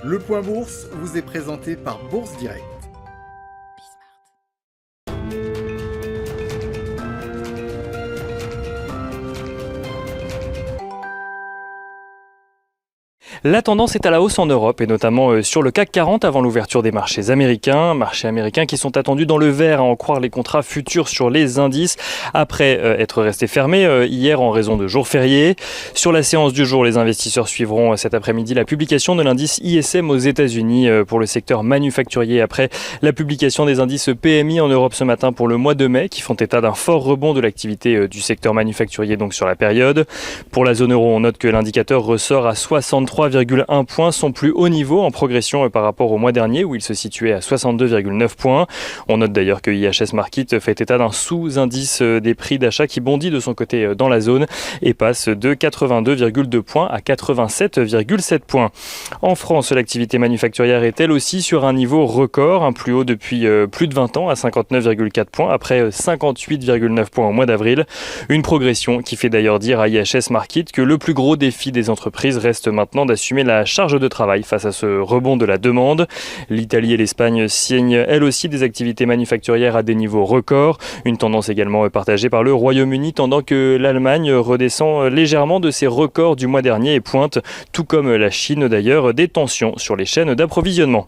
Le Point Bourse vous est présenté par Bourse Direct. La tendance est à la hausse en Europe et notamment sur le CAC 40 avant l'ouverture des marchés américains qui sont attendus dans le vert à en croire les contrats futurs sur les indices après être restés fermés hier en raison de jours fériés. Sur la séance du jour, les investisseurs suivront cet après-midi la publication de l'indice ISM aux États-Unis pour le secteur manufacturier après la publication des indices PMI en Europe ce matin pour le mois de mai qui font état d'un fort rebond de l'activité du secteur manufacturier donc sur la période. Pour la zone euro, on note que l'indicateur ressort à 63,1 points, son plus haut niveau en progression par rapport au mois dernier où il se situait à 62,9 points. On note d'ailleurs que IHS Markit fait état d'un sous-indice des prix d'achat qui bondit de son côté dans la zone et passe de 82,2 points à 87,7 points. En France, l'activité manufacturière est elle aussi sur un niveau record, un plus haut depuis plus de 20 ans à 59,4 points après 58,9 points au mois d'avril. Une progression qui fait d'ailleurs dire à IHS Markit que le plus gros défi des entreprises reste maintenant d'assumer la charge de travail face à ce rebond de la demande. L'Italie et l'Espagne signent elles aussi des activités manufacturières à des niveaux records. Une tendance également partagée par le Royaume-Uni tandis que l'Allemagne redescend légèrement de ses records du mois dernier et pointe, tout comme la Chine d'ailleurs, des tensions sur les chaînes d'approvisionnement.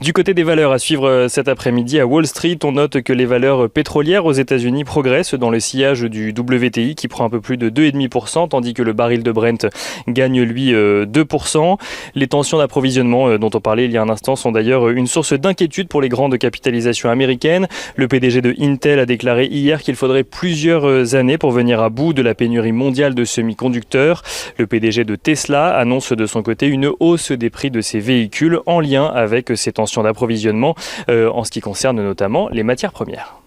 Du côté des valeurs à suivre cet après-midi à Wall Street, on note que les valeurs pétrolières aux États-Unis progressent dans le sillage du WTI qui prend un peu plus de 2,5%, tandis que le baril de Brent gagne lui 2%. Les tensions d'approvisionnement dont on parlait il y a un instant sont d'ailleurs une source d'inquiétude pour les grandes capitalisations américaines. Le PDG de Intel a déclaré hier qu'il faudrait plusieurs années pour venir à bout de la pénurie mondiale de semi-conducteurs. Le PDG de Tesla annonce de son côté une hausse des prix de ses véhicules en lien avec ces tensions d'approvisionnement en ce qui concerne notamment les matières premières.